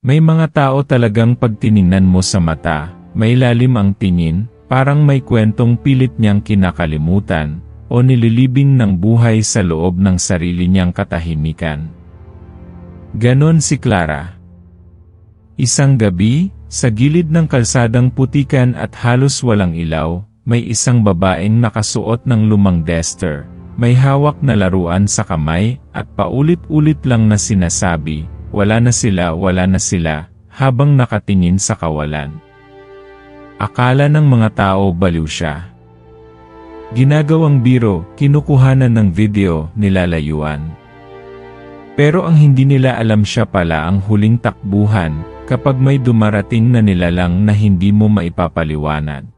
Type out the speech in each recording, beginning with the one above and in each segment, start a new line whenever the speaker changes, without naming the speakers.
May mga tao talagang pag tiningnan mo sa mata, may lalim ang tingin, parang may kwentong pilit niyang kinakalimutan, o nililibing ng buhay sa loob ng sarili niyang katahimikan. Ganon si Clara. Isang gabi, sa gilid ng kalsadang putikan at halos walang ilaw, may isang babaeng nakasuot ng lumang duster, may hawak na laruan sa kamay, at paulit-ulit lang na sinasabi, wala na sila, habang nakatingin sa kawalan. Akala ng mga tao baliw siya. Ginagawang biro, kinukuhanan ng video, nilalayuan. Pero ang hindi nila alam siya pala ang huling takbuhan, kapag may dumarating na nilalang na hindi mo maipapaliwanag.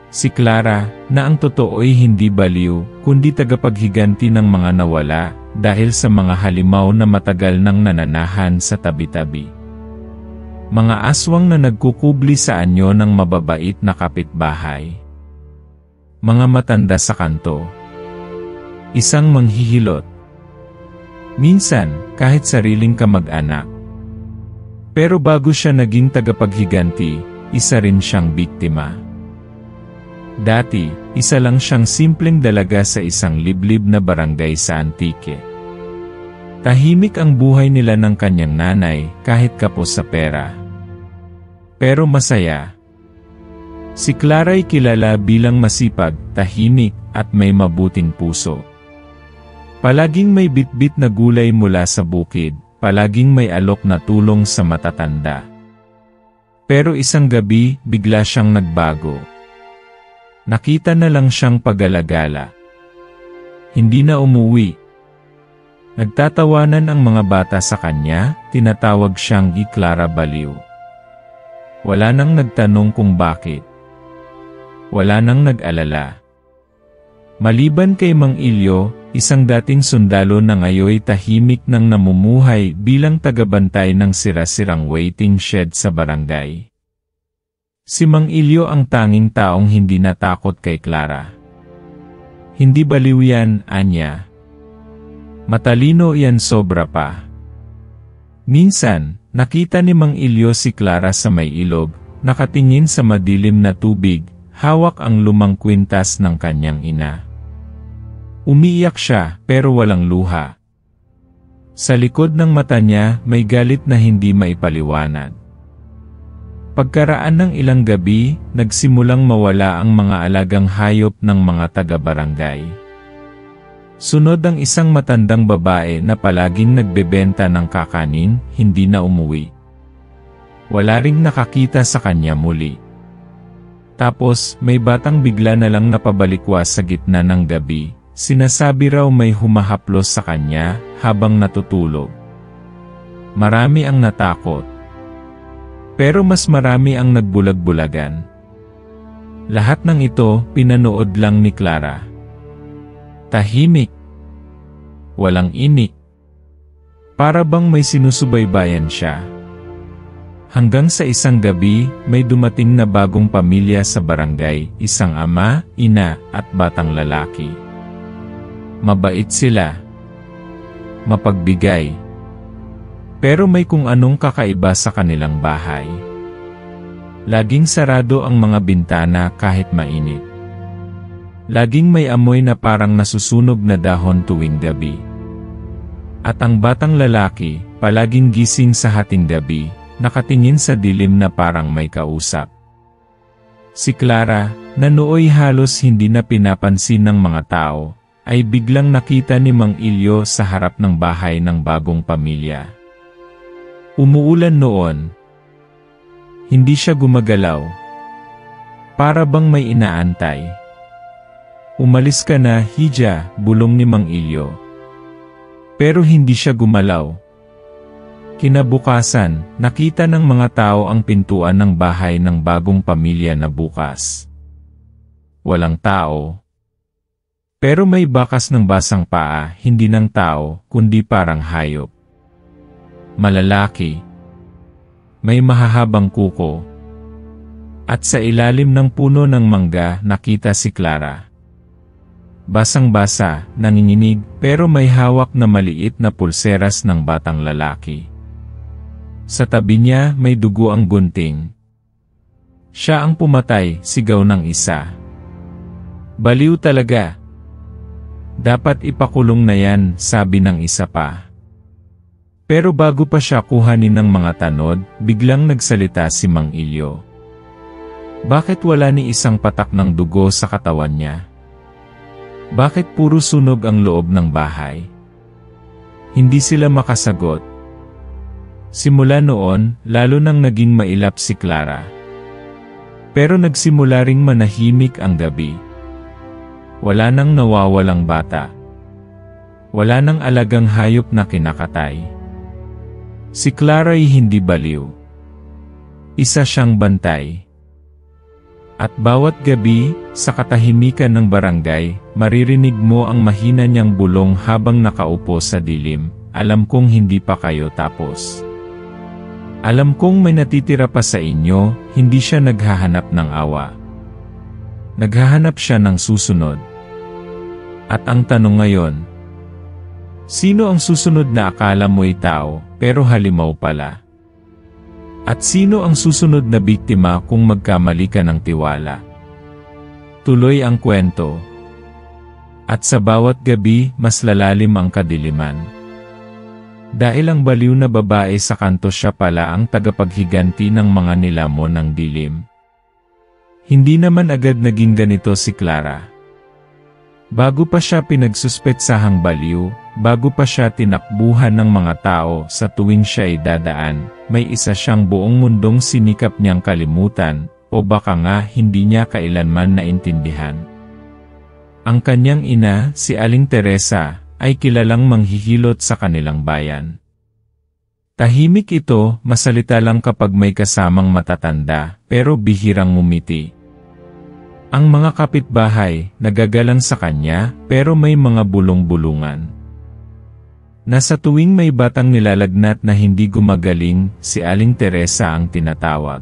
Si Clara, na ang totoo'y hindi baliw, kundi tagapaghiganti ng mga nawala, dahil sa mga halimaw na matagal nang nananahan sa tabi-tabi. Mga aswang na nagkukubli sa anyo ng mababait na kapitbahay. Mga matanda sa kanto. Isang manghihilot. Minsan, kahit sariling kamag-anak. Pero bago siya naging tagapaghiganti, isa rin siyang biktima. Dati, isa lang siyang simpleng dalaga sa isang liblib na barangay sa Antique. Tahimik ang buhay nila ng kanyang nanay kahit kapos sa pera. Pero masaya. Si Clara'y kilala bilang masipag, tahimik, at may mabuting puso. Palaging may bitbit na gulay mula sa bukid, palaging may alok na tulong sa matatanda. Pero isang gabi, bigla siyang nagbago. Nakita na lang siyang pag-alagala. Hindi na umuwi. Nagtatawanan ang mga bata sa kanya, tinatawag siyang Clara Baliw. Wala nang nagtanong kung bakit. Wala nang nag-alala. Maliban kay Mang Ilyo, isang dating sundalo na ngayoy tahimik nang namumuhay bilang tagabantay ng sira-sirang waiting shed sa barangay. Si Mang Ilyo ang tanging taong hindi natakot kay Clara. Hindi baliw yan, anya. Matalino yan sobra pa. Minsan, nakita ni Mang Ilyo si Clara sa may ilog, nakatingin sa madilim na tubig, hawak ang lumang kwintas ng kanyang ina. Umiiyak siya, pero walang luha. Sa likod ng mata niya, may galit na hindi maipaliwanag. Pagkaraan ng ilang gabi, nagsimulang mawala ang mga alagang hayop ng mga taga-barangay. Sunod ang isang matandang babae na palaging nagbebenta ng kakanin, hindi na umuwi. Wala ring nakakita sa kanya muli. Tapos, may batang bigla na lang napabalikwas sa gitna ng gabi, sinasabi raw may humahaplos sa kanya habang natutulog. Marami ang natakot. Pero mas marami ang nagbulag-bulagan. Lahat ng ito, pinanood lang ni Clara. Tahimik. Walang inik. Para bang may sinusubaybayan siya. Hanggang sa isang gabi, may dumating na bagong pamilya sa barangay, isang ama, ina, at batang lalaki. Mabait sila. Mapagbigay. Pero may kung anong kakaiba sa kanilang bahay. Laging sarado ang mga bintana kahit mainit. Laging may amoy na parang nasusunog na dahon tuwing gabi. At ang batang lalaki, palaging gising sa hating gabi, nakatingin sa dilim na parang may kausap. Si Clara, na nooy halos hindi na pinapansin ng mga tao, ay biglang nakita ni Mang Ilyo sa harap ng bahay ng bagong pamilya. Umuulan noon. Hindi siya gumagalaw. Para bang may inaantay. Umalis ka na, Hija, bulong ni Mang Ilyo. Pero hindi siya gumalaw. Kinabukasan, nakita ng mga tao ang pintuan ng bahay ng bagong pamilya na bukas. Walang tao. Pero may bakas ng basang paa, hindi ng tao, kundi parang hayop. Malalaki. May mahahabang kuko. At sa ilalim ng puno ng mangga nakita si Clara. Basang-basa, nanginginig, pero may hawak na maliit na pulseras ng batang lalaki. Sa tabi niya may dugo ang gunting. Siya ang pumatay, sigaw ng isa. Baliw talaga. Dapat ipakulong na yan, sabi ng isa pa. Pero bago pa siya kuhanin ng mga tanod, biglang nagsalita si Mang Ilyo. Bakit wala ni isang patak ng dugo sa katawan niya? Bakit puro sunog ang loob ng bahay? Hindi sila makasagot. Simula noon, lalo nang naging mailap si Clara. Pero nagsimula ring manahimik ang gabi. Wala nang nawawalang bata. Wala nang alagang hayop na kinakatay. Si Clara ay hindi baliw. Isa siyang bantay. At bawat gabi, sa katahimikan ng barangay, maririnig mo ang mahina niyang bulong habang nakaupo sa dilim. Alam kong hindi pa kayo tapos. Alam kong may natitira pa sa inyo, hindi siya naghahanap ng awa. Naghahanap siya ng susunod. At ang tanong ngayon, sino ang susunod na akala mo'y tao, pero halimaw pala? At sino ang susunod na biktima kung magkamali ka ng tiwala? Tuloy ang kwento. At sa bawat gabi, mas lalalim ang kadiliman. Dahil ang baliw na babae sa kanto siya pala ang tagapaghiganti ng mga nilamon ng dilim. Hindi naman agad naging ganito si Clara. Bago pa siya pinagsuspetsahang baliw, bago pa siya tinakbuhan ng mga tao sa tuwing siya ay dadaan, may isa siyang buong mundong sinikap niyang kalimutan, o baka nga hindi niya kailanman naintindihan. Ang kanyang ina, si Aling Teresa, ay kilalang manghihilot sa kanilang bayan. Tahimik ito, masalita lang kapag may kasamang matatanda, pero bihirang ngumiti. Ang mga kapitbahay, nagagalang sa kanya, pero may mga bulong-bulungan. Nasa tuwing may batang nilalagnat na hindi gumagaling, si Aling Teresa ang tinatawag.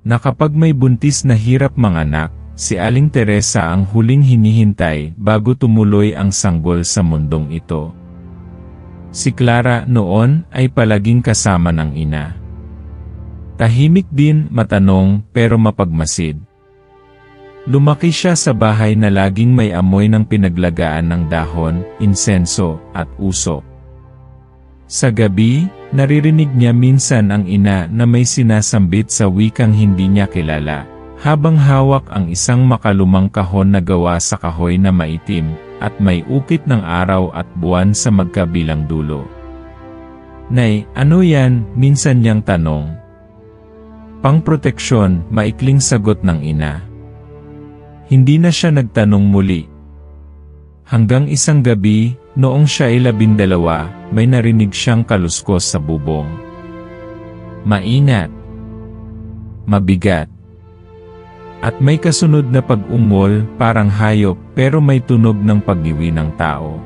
Na kapag may buntis na hirap manganak, si Aling Teresa ang huling hinihintay bago tumuloy ang sanggol sa mundong ito. Si Clara noon ay palaging kasama ng ina. Tahimik din, matanong, pero mapagmasid. Lumaki siya sa bahay na laging may amoy ng pinaglagaan ng dahon, insenso, at usok. Sa gabi, naririnig niya minsan ang ina na may sinasambit sa wikang hindi niya kilala, habang hawak ang isang makalumang kahon na gawa sa kahoy na maitim, at may ukit ng araw at buwan sa magkabilang dulo. Nay, ano yan? Minsan niyang tanong. Pangproteksyon, maikling sagot ng ina. Hindi na siya nagtanong muli. Hanggang isang gabi, noong siya ay 12, may narinig siyang kaluskos sa bubong. Mainat. Mabigat. At may kasunod na pag-ungol, parang hayop, pero may tunog ng pag-iwi ng tao.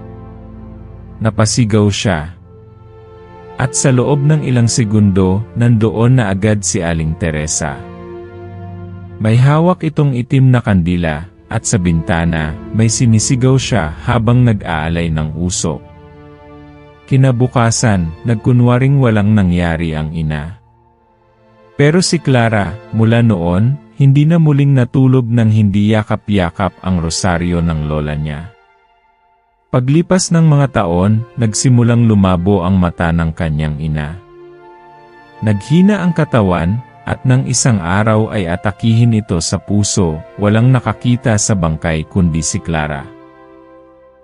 Napasigaw siya. At sa loob ng ilang segundo, nandoon na agad si Aling Teresa. May hawak itong itim na kandila, at sa bintana, may sinisigaw siya habang nag-aalay ng usok. Kinabukasan, nagkunwaring walang nangyari ang ina. Pero si Clara, mula noon, hindi na muling natulog nang hindi yakap-yakap ang rosaryo ng lola niya. Paglipas ng mga taon, nagsimulang lumabo ang mata ng kanyang ina. Naghina ang katawan, at nang isang araw ay atakihin ito sa puso, walang nakakita sa bangkay kundi si Clara.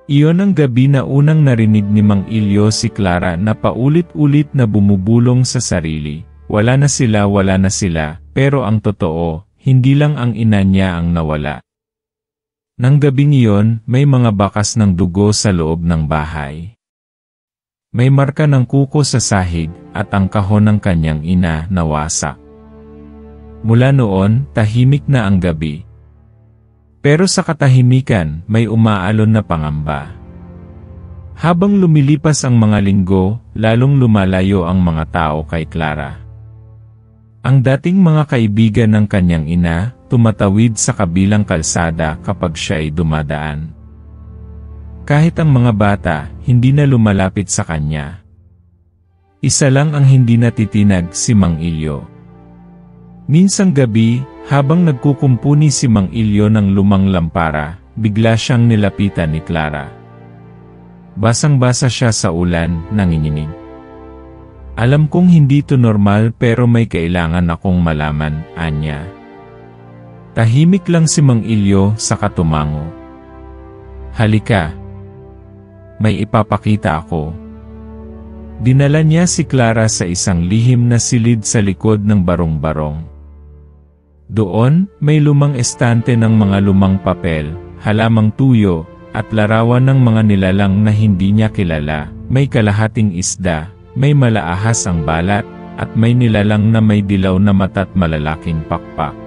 Iyon ang gabi na unang narinig ni Mang Ilyo si Clara na paulit-ulit na bumubulong sa sarili. Wala na sila, pero ang totoo, hindi lang ang ina niya ang nawala. Nang gabing iyon, may mga bakas ng dugo sa loob ng bahay. May marka ng kuko sa sahig, at ang kahon ng kanyang ina nawasak. Mula noon, tahimik na ang gabi. Pero sa katahimikan, may umaalon na pangamba. Habang lumilipas ang mga linggo, lalong lumalayo ang mga tao kay Clara. Ang dating mga kaibigan ng kanyang ina, tumatawid sa kabilang kalsada kapag siya ay dumadaan. Kahit ang mga bata, hindi na lumalapit sa kanya. Isa lang ang hindi natitinag, si Mang Ilyo. Minsang gabi, habang nagkukumpuni si Mang Ilyo ng lumang lampara, bigla siyang nilapitan ni Clara. Basang-basa siya sa ulan, nanginginig. Alam kong hindi to normal pero may kailangan akong malaman, anya. Tahimik lang si Mang Ilyo saka tumango. Halika. May ipapakita ako. Dinala niya si Clara sa isang lihim na silid sa likod ng barong-barong. Doon, may lumang estante ng mga lumang papel, halamang tuyo, at larawan ng mga nilalang na hindi niya kilala. May kalahating isda, may malaahas ang balat, at may nilalang na may dilaw na mata't malalaking pakpak.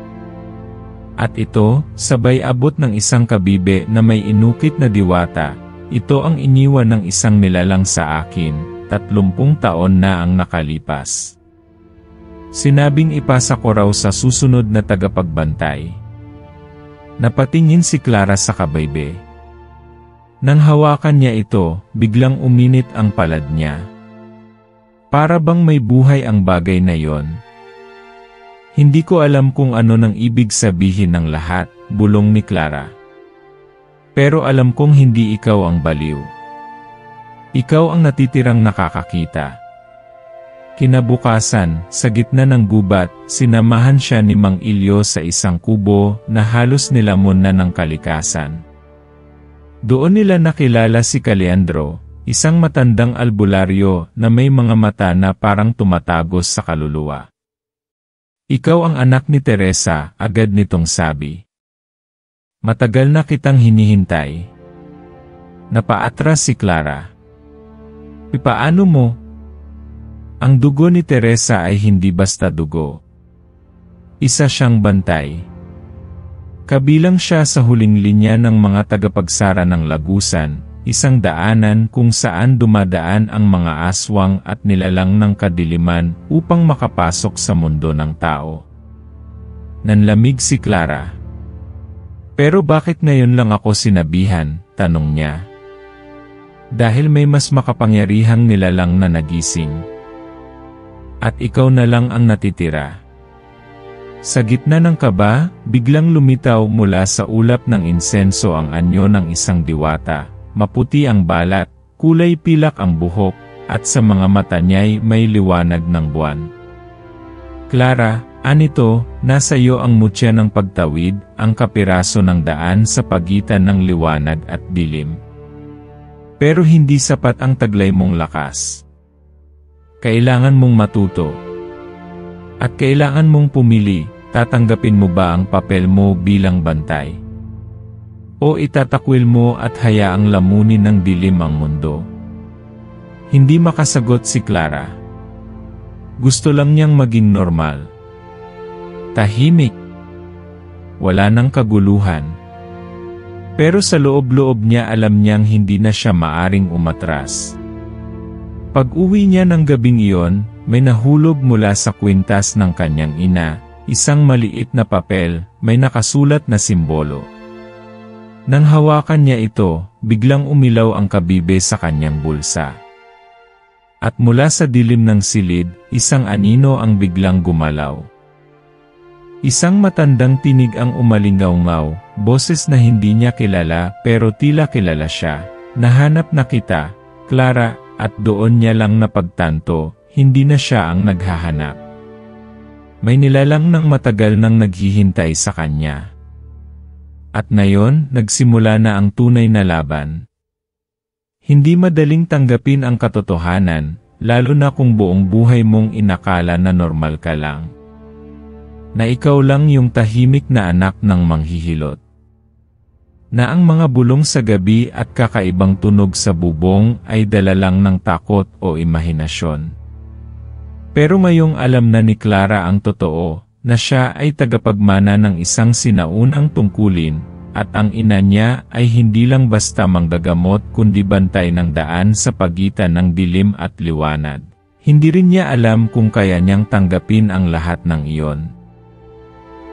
At ito, sabay abot ng isang kabibe na may inukit na diwata. Ito ang iniwan ng isang nilalang sa akin. 30 taon na ang nakalipas. Sinabing ipasa ko raw sa susunod na tagapagbantay. Napatingin si Clara sa kabaybe. Nang hawakan niya ito, biglang uminit ang palad niya. Para bang may buhay ang bagay na yon. Hindi ko alam kung ano nang ibig sabihin ng lahat, bulong ni Clara. Pero alam kong hindi ikaw ang baliw. Ikaw ang natitirang nakakakita. Kinabukasan, sa gitna ng gubat, sinamahan siya ni Mang Ilyo sa isang kubo na halos nilamon na ng kalikasan. Doon nila nakilala si Leandro, isang matandang albularyo na may mga mata na parang tumatagos sa kaluluwa. Ikaw ang anak ni Teresa, agad nitong sabi. Matagal na kitang hinihintay. Napaatras si Clara. Paano mo? Ang dugo ni Teresa ay hindi basta dugo. Isa siyang bantay. Kabilang siya sa huling linya ng mga tagapagsara ng lagusan, isang daanan kung saan dumadaan ang mga aswang at nilalang ng kadiliman upang makapasok sa mundo ng tao. Nanlamig si Clara. Pero bakit ngayon lang ako sinabihan? Tanong niya. Dahil may mas makapangyarihang nilalang na nagising. At ikaw na lang ang natitira. Sa gitna ng kaba, biglang lumitaw mula sa ulap ng insenso ang anyo ng isang diwata. Maputi ang balat, kulay pilak ang buhok, at sa mga mata niya'y may liwanag ng buwan. Clara, anito, nasa iyo ang mutya ng pagtawid, ang kapiraso ng daan sa pagitan ng liwanag at dilim. Pero hindi sapat ang taglay mong lakas. Kailangan mong matuto. At kailangan mong pumili, tatanggapin mo ba ang papel mo bilang bantay? O itatakwil mo at hayaang lamunin ng dilim ang mundo? Hindi makasagot si Clara. Gusto lang niyang maging normal. Tahimik. Wala nang kaguluhan. Pero sa loob-loob niya alam niyang hindi na siya maaring umatras. Pag-uwi niya ng gabing iyon, may nahulog mula sa kwintas ng kanyang ina, isang maliit na papel, may nakasulat na simbolo. Nang hawakan niya ito, biglang umilaw ang kabibe sa kanyang bulsa. At mula sa dilim ng silid, isang anino ang biglang gumalaw. Isang matandang tinig ang umalingaw-ngaw, boses na hindi niya kilala pero tila kilala siya. Nahanap na kita, Clara, at doon niya lang napagtanto, hindi na siya ang naghahanap. May nilalang ng matagal nang naghihintay sa kanya. At ngayon, nagsimula na ang tunay na laban. Hindi madaling tanggapin ang katotohanan, lalo na kung buong buhay mong inakala na normal ka lang. Na ikaw lang yung tahimik na anak ng manghihilot. Na ang mga bulong sa gabi at kakaibang tunog sa bubong ay dala lang ng takot o imahinasyon. Pero ngayong alam na ni Clara ang totoo, na siya ay tagapagmana ng isang sinaunang tungkulin, at ang ina niya ay hindi lang basta manggagamot kundi bantay ng daan sa pagitan ng dilim at liwanag. Hindi rin niya alam kung kaya niyang tanggapin ang lahat ng iyon.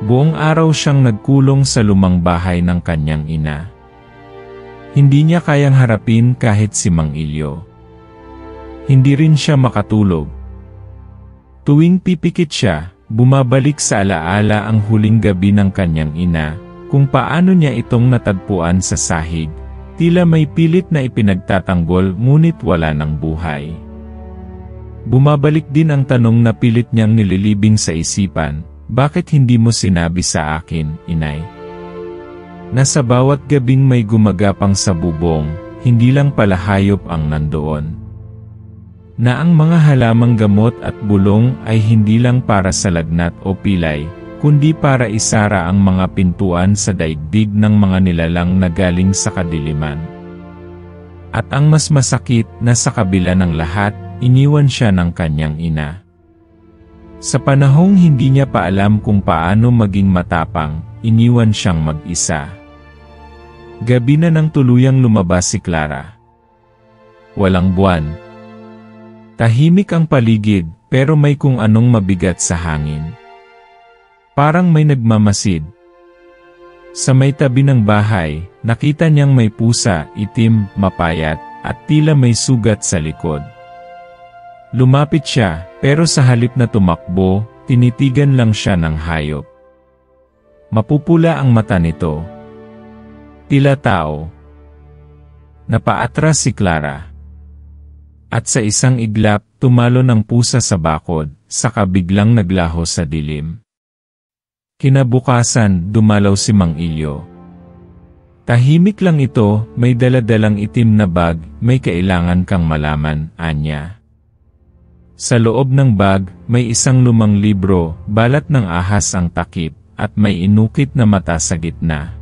Buong araw siyang nagkulong sa lumang bahay ng kanyang ina. Hindi niya kayang harapin kahit si Mang Ilyo. Hindi rin siya makatulog. Tuwing pipikit siya, bumabalik sa alaala ang huling gabi ng kanyang ina, kung paano niya itong natagpuan sa sahig, tila may pilit na ipinagtatanggol ngunit wala ng buhay. Bumabalik din ang tanong na pilit niyang nililibing sa isipan, bakit hindi mo sinabi sa akin, inay? Nasa bawat gabing may gumagapang sa bubong, hindi lang pala hayop ang nandoon. Na ang mga halamang gamot at bulong ay hindi lang para sa lagnat o pilay, kundi para isara ang mga pintuan sa daigdig ng mga nilalang na galing sa kadiliman. At ang mas masakit na sa kabila ng lahat, iniwan siya ng kanyang ina. Sa panahong hindi niya pa alam kung paano maging matapang, iniwan siyang mag-isa. Gabi na nang tuluyang lumabas si Clara. Walang buwan. Tahimik ang paligid, pero may kung anong mabigat sa hangin. Parang may nagmamasid. Sa may tabi ng bahay, nakita niyang may pusa, itim, mapayat, at tila may sugat sa likod. Lumapit siya, pero sa halip na tumakbo, tinitigan lang siya ng hayop. Mapupula ang mata nito. Tila tao. Napaatras si Clara. At sa isang iglap, tumalo ng pusa sa bakod, saka biglang naglaho sa dilim. Kinabukasan, dumalaw si Mang Ilyo. Tahimik lang ito, may daladalang itim na bag, may kailangan kang malaman, anya. Sa loob ng bag, may isang lumang libro, balat ng ahas ang takip, at may inukit na mata sa gitna.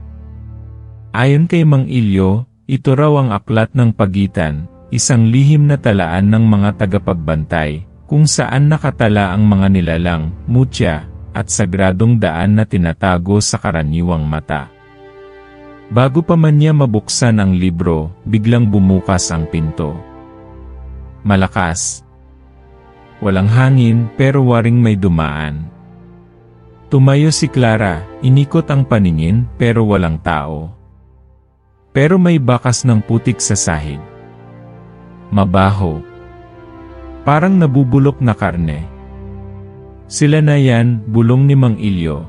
Ayon kay Mang Ilyo, ito raw ang aklat ng pagitan, isang lihim na talaan ng mga tagapagbantay, kung saan nakatala ang mga nilalang, mutya, at sagradong daan na tinatago sa karaniwang mata. Bago pa man niya mabuksan ang libro, biglang bumukas ang pinto. Malakas. Walang hangin, pero waring may dumaan. Tumayo si Clara, inikot ang paningin, pero walang tao. Pero may bakas ng putik sa sahig. Mabaho. Parang nabubulok na karne. Sila na yan, bulong ni Mang Ilyo.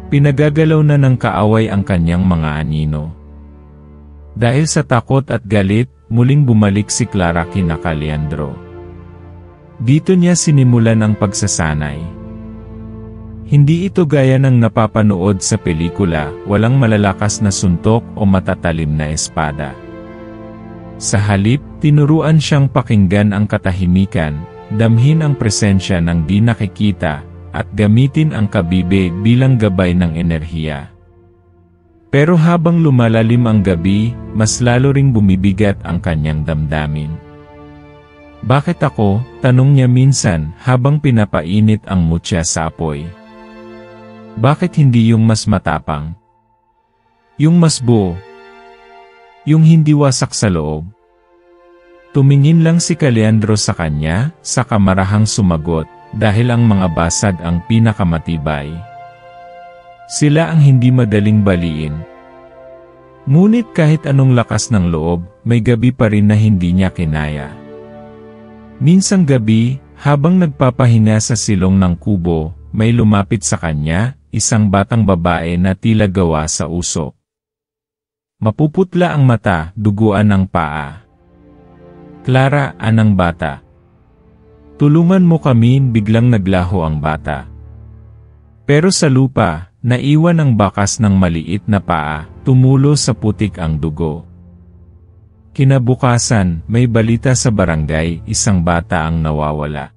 Pinagagalaw na ng kaaway ang kanyang mga anino. Dahil sa takot at galit, muling bumalik si Clara kina Leandro. Dito niya sinimulan ang pagsasanay. Hindi ito gaya ng napapanood sa pelikula, walang malalakas na suntok o matatalim na espada. Sa halip, tinuruan siyang pakinggan ang katahimikan, damhin ang presensya ng di nakikita, at gamitin ang kabibig bilang gabay ng enerhiya. Pero habang lumalalim ang gabi, mas lalo ring bumibigat ang kanyang damdamin. Bakit ako? Tanong niya minsan habang pinapainit ang mutya sa apoy. Bakit hindi yung mas matapang? Yung mas buo? Yung hindi wasak sa loob? Tumingin lang si Leandro sa kanya, saka marahang sumagot, dahil ang mga basag ang pinakamatibay. Sila ang hindi madaling baliin. Ngunit kahit anong lakas ng loob, may gabi pa rin na hindi niya kinaya. Minsang gabi, habang nagpapahinga sa silong ng kubo, may lumapit sa kanya, isang batang babae na tila gawa sa usok. Mapuputla ang mata, duguan ang paa. Clara, anang bata. Tulungan mo kami, biglang naglaho ang bata. Pero sa lupa, naiwan ang bakas ng maliit na paa, tumulo sa putik ang dugo. Kinabukasan, may balita sa barangay, isang bata ang nawawala.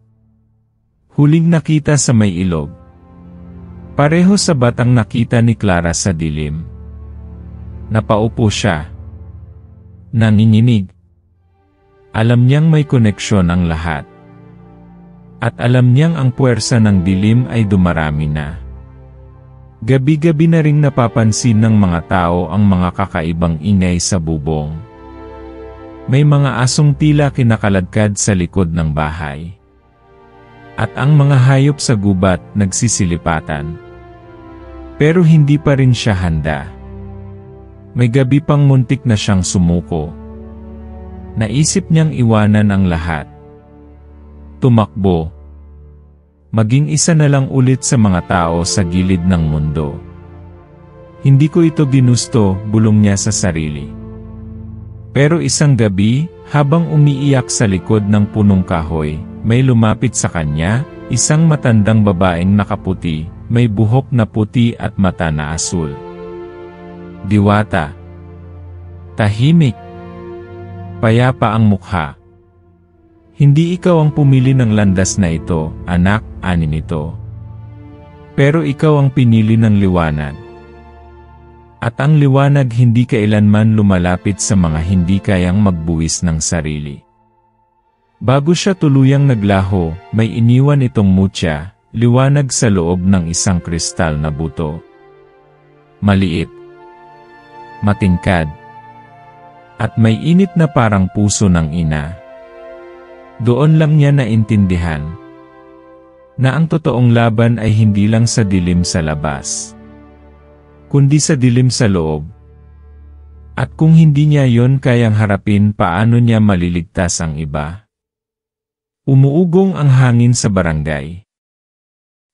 Huling nakita sa may ilog. Pareho sa batang nakita ni Clara sa dilim. Napaupo siya. Nanginginig. Alam niyang may koneksyon ang lahat. At alam niyang ang puwersa ng dilim ay dumarami na. Gabi-gabi na ring napapansin ng mga tao ang mga kakaibang ingay sa bubong. May mga asong tila kinakaladkad sa likod ng bahay. At ang mga hayop sa gubat nagsisilipatan. Pero hindi pa rin siya handa. May gabi pang muntik na siyang sumuko. Naisip niyang iwanan ang lahat. tumakbo. Maging isa na lang ulit sa mga tao sa gilid ng mundo. Hindi ko ito ginusto, bulong niya sa sarili. Pero isang gabi, habang umiiyak sa likod ng punong kahoy, may lumapit sa kanya, isang matandang babaeng nakaputi, may buhok na puti at mata na asul. Diwata. Tahimik. Payapa ang mukha. Hindi ikaw ang pumili ng landas na ito, anak, ani nito. Pero ikaw ang pinili ng liwanag. At ang liwanag hindi kailanman lumalapit sa mga hindi kayang magbuwis ng sarili. Bago siya tuluyang naglaho, may iniwan itong mutya, liwanag sa loob ng isang kristal na buto. Maliit. Matingkad. At may init na parang puso ng ina. Doon lang niya naintindihan na ang totoong laban ay hindi lang sa dilim sa labas, kundi sa dilim sa loob. At kung hindi niya yon kayang harapin, paano niya maliligtas ang iba? Umuugong ang hangin sa barangay.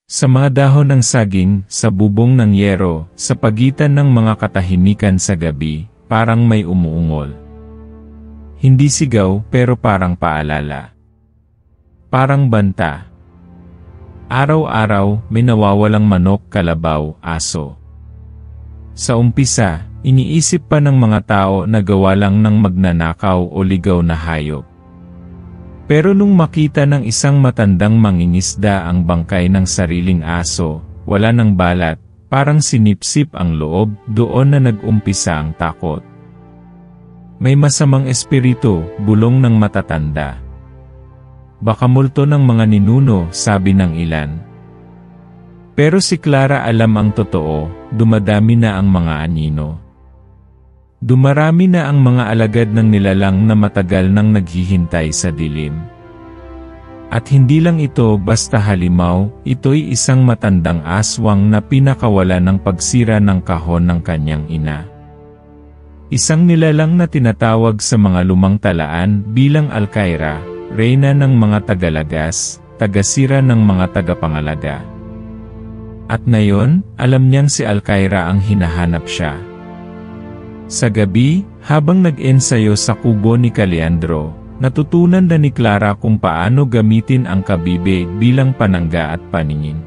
Sa mga dahon ng saging, sa bubong ng yero, sa pagitan ng mga katahimikan sa gabi, parang may umuungol. Hindi sigaw, pero parang paalala. Parang banta. Araw-araw, may nawawalang manok, kalabaw, aso. Sa umpisa, iniisip pa ng mga tao na gawa lang ng magnanakaw o ligaw na hayop. Pero nung makita ng isang matandang mangingisda ang bangkay ng sariling aso, wala ng balat, parang sinipsip ang loob, doon na nag-umpisa ang takot. May masamang espiritu, bulong ng matatanda. Baka multo ng mga ninuno, sabi ng ilan. Pero si Clara alam ang totoo, dumadami na ang mga anino. Dumarami na ang mga alagad ng nilalang na matagal nang naghihintay sa dilim. At hindi lang ito basta halimaw, ito'y isang matandang aswang na pinakawala ng pagsira ng kahon ng kanyang ina. Isang nilalang na tinatawag sa mga lumang talaan bilang Alkaira, reyna ng mga tagalagas, tagasira ng mga tagapangalaga. At ngayon, alam niyang si Alkaira ang hinahanap siya. Sa gabi, habang nag-ensayo sa kubo ni Caliandro, natutunan na ni Clara kung paano gamitin ang kabibig bilang panangga at paningin.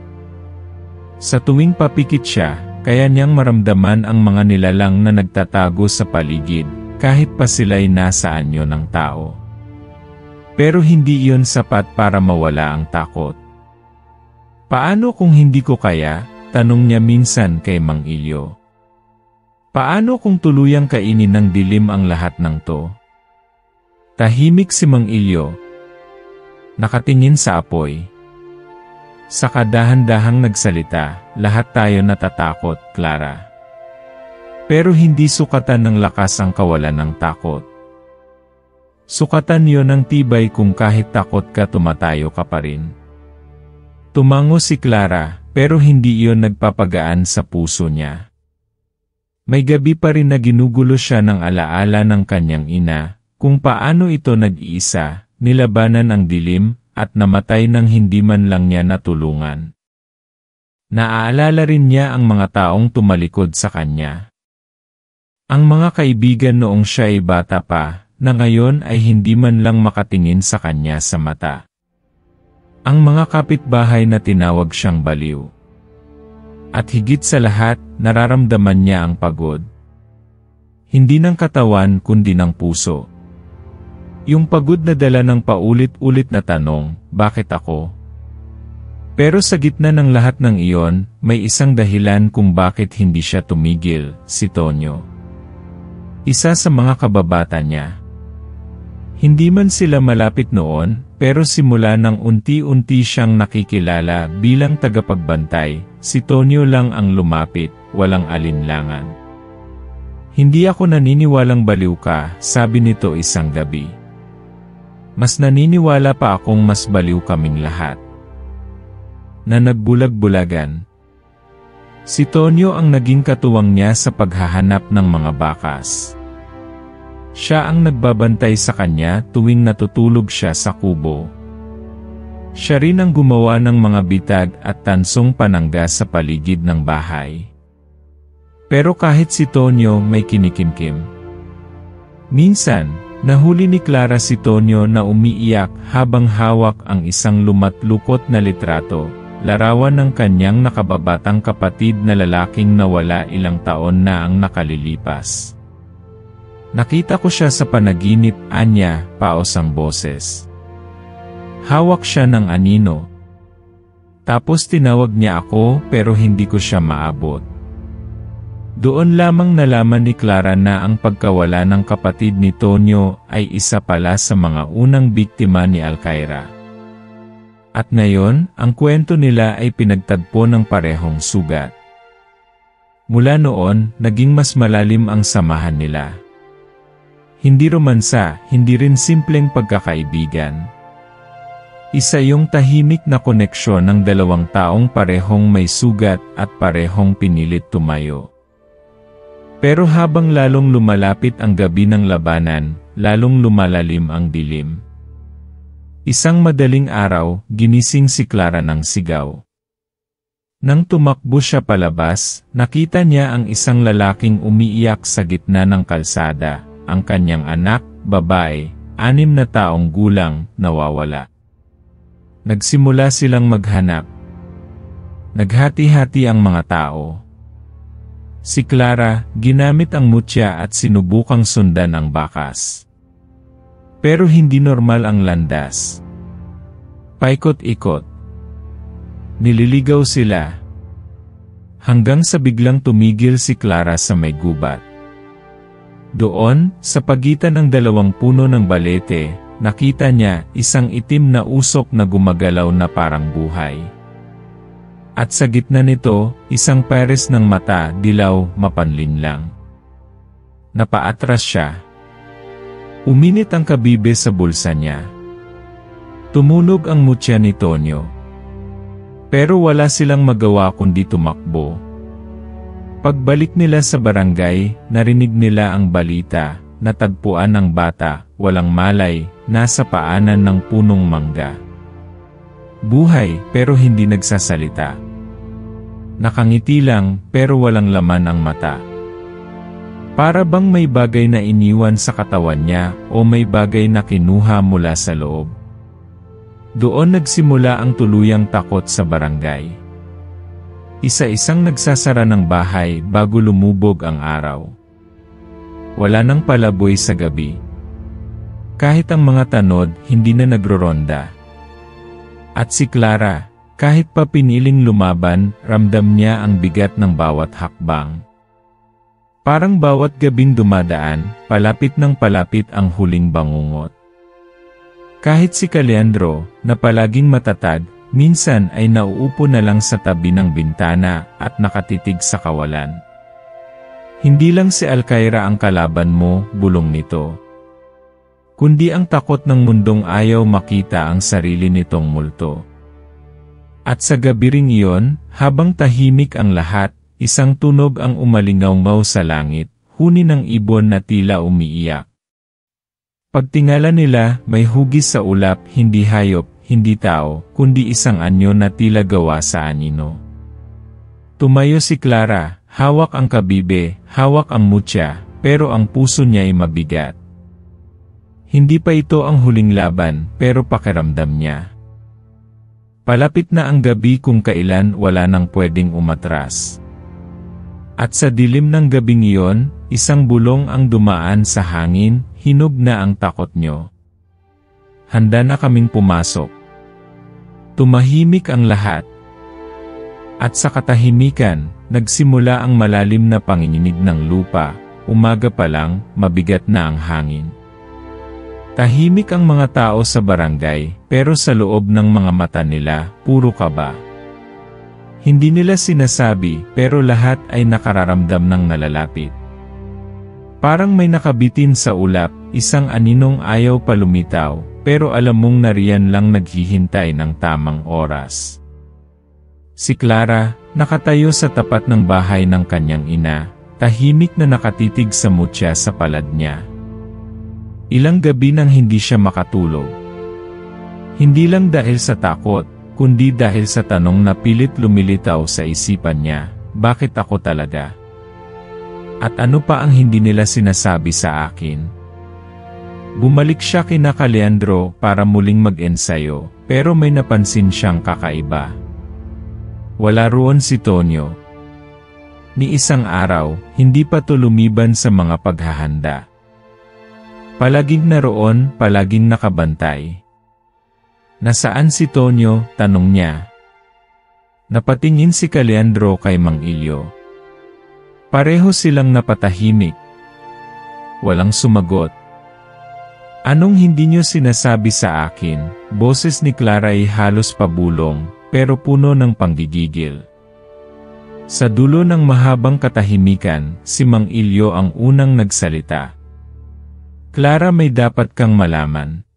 Sa tuwing papikit siya, kaya niyang maramdaman ang mga nilalang na nagtatago sa paligid, kahit pa sila'y nasa anyo ng tao. Pero hindi iyon sapat para mawala ang takot. Paano kung hindi ko kaya? Tanong niya minsan kay Mang Ilyo. Paano kung tuluyang kainin ng dilim ang lahat ng to? Tahimik si Mang Ilyo. Nakatingin sa apoy. Sa kadahan-dahang nagsalita, lahat tayo natatakot, Clara. Pero hindi sukatan ng lakas ang kawalan ng takot. Sukatan yon ng tibay kung kahit takot ka tumatayo ka pa rin. Tumango si Clara, pero hindi iyon nagpapagaan sa puso niya. May gabi pa rin na ginugulo siya ng alaala ng kanyang ina, kung paano ito nag-iisa, nilabanan ang dilim, at namatay nang hindi man lang niya natulungan. Naaalala rin niya ang mga taong tumalikod sa kanya. Ang mga kaibigan noong siya ay bata pa, na ngayon ay hindi man lang makatingin sa kanya sa mata. Ang mga kapitbahay na tinawag siyang baliw. At higit sa lahat, nararamdaman niya ang pagod. Hindi ng katawan kundi ng puso. Yung pagod na dala ng paulit-ulit na tanong, bakit ako? Pero sa gitna ng lahat ng iyon, may isang dahilan kung bakit hindi siya tumigil, si Tonyo. Isa sa mga kababata niya. Hindi man sila malapit noon, pero simula nang unti-unti siyang nakikilala bilang tagapagbantay, si Tonyo lang ang lumapit, walang alinlangan. Hindi ako naniniwalang baliw ka, sabi nito isang gabi. Mas naniniwala pa akong mas baliw kaming lahat. Na nagbulag-bulagan. Si Tonyo ang naging katuwang niya sa paghahanap ng mga bakas. Siya ang nagbabantay sa kanya tuwing natutulog siya sa kubo. Siya rin ang gumawa ng mga bitag at tansong panangga sa paligid ng bahay. Pero kahit si Tonyo may kinikimkim. Minsan, nahuli ni Clara si Tonyo na umiiyak habang hawak ang isang lumatlukot na litrato, larawan ng kanyang nakababatang kapatid na lalaking nawala ilang taon na ang nakalilipas. Nakita ko siya sa panaginip, anya, paos ang boses. Hawak siya ng anino. Tapos tinawag niya ako pero hindi ko siya maabot. Doon lamang nalaman ni Clara na ang pagkawala ng kapatid ni Tonyo ay isa pala sa mga unang biktima ni Alcaira. At ngayon, ang kwento nila ay pinagtagpo ng parehong sugat. Mula noon, naging mas malalim ang samahan nila. Hindi romansa, hindi rin simpleng pagkakaibigan. Isa yung tahimik na koneksyon ng dalawang taong parehong may sugat at parehong pinilit tumayo. Pero habang lalong lumalapit ang gabi ng labanan, lalong lumalalim ang dilim. Isang madaling araw, ginising si Clara ng sigaw. Nang tumakbo siya palabas, nakita niya ang isang lalaking umiiyak sa gitna ng kalsada, ang kanyang anak, babae, 6 na taong gulang, nawawala. Nagsimula silang maghanap. Naghati-hati ang mga tao. Si Clara, ginamit ang mutya at sinubukang sundan ang bakas. Pero hindi normal ang landas. Paikot-ikot. Nililigaw sila. Hanggang sa biglang tumigil si Clara sa may gubat. Doon, sa pagitan ng 2 puno ng balete, nakita niya isang itim na usok na gumagalaw na parang buhay. At sa gitna nito, isang pares ng mata, dilaw, mapanlinlang. Napaatras siya. Uminit ang kabibe sa bulsa niya. Tumunog ang mutya ni Tonyo. Pero wala silang magawa kundi tumakbo. Pagbalik nila sa barangay, narinig nila ang balita. Natagpuan ng bata, walang malay, nasa paanan ng punong mangga. Buhay, pero hindi nagsasalita. Nakangiti lang, pero walang laman ang mata. Para bang may bagay na iniwan sa katawan niya, o may bagay na kinuha mula sa loob. Doon nagsimula ang tuluyang takot sa barangay. Isa-isang nagsasara ng bahay bago lumubog ang araw. Wala nang palaboy sa gabi. Kahit ang mga tanod, hindi na nagroronda. At si Clara, kahit pa piniling lumaban, ramdam niya ang bigat ng bawat hakbang. Parang bawat gabing dumadaan, palapit ng palapit ang huling bangungot. Kahit si Leandro, na palaging matatag, minsan ay nauupo na lang sa tabi ng bintana at nakatitig sa kawalan. Hindi lang si Alcaira ang kalaban mo, bulong nito. Kundi ang takot ng mundong ayaw makita ang sarili nitong multo. At sa gabi ring iyon, habang tahimik ang lahat, isang tunog ang umalingaw-ngaw sa langit, huni ng ibon na tila umiiyak. Pagtingala nila, may hugis sa ulap, hindi hayop, hindi tao, kundi isang anyo na tila gawa sa anino. Tumayo si Clara. Hawak ang kabibe, hawak ang mutya, pero ang puso niya ay mabigat. Hindi pa ito ang huling laban, pero pakiramdam niya. Palapit na ang gabi kung kailan wala nang pwedeng umatras. At sa dilim ng gabing iyon, isang bulong ang dumaan sa hangin, hinog na ang takot nyo. Handa na kaming pumasok. Tumahimik ang lahat. At sa katahimikan, nagsimula ang malalim na panginginig ng lupa, umaga pa lang, mabigat na ang hangin. Tahimik ang mga tao sa barangay, pero sa loob ng mga mata nila, puro kaba. Hindi nila sinasabi, pero lahat ay nakararamdam ng nalalapit. Parang may nakabitin sa ulap, isang aninong ayaw pa lumitaw, pero alam mong nariyan lang naghihintay ng tamang oras. Si Clara, nakatayo sa tapat ng bahay ng kanyang ina, tahimik na nakatitig sa mutya sa palad niya. Ilang gabi nang hindi siya makatulog. Hindi lang dahil sa takot, kundi dahil sa tanong na pilit lumilitaw sa isipan niya, bakit ako talaga? At ano pa ang hindi nila sinasabi sa akin? Bumalik siya kina Leandro para muling mag-ensayo, pero may napansin siyang kakaiba. Wala roon si Tonyo. Ni isang araw, hindi pa to lumiban sa mga paghahanda. Palaging naroon, palaging nakabantay. Nasaan si Tonyo? Tanong niya. Napatingin si Leandro kay Mang Ilyo. Pareho silang napatahimik. Walang sumagot. Anong hindi niyo sinasabi sa akin? Boses ni Clara ay halos pabulong, pero puno ng panggigigil. Sa dulo ng mahabang katahimikan, si Mang Ilyo ang unang nagsalita. Clara, may dapat kang malaman.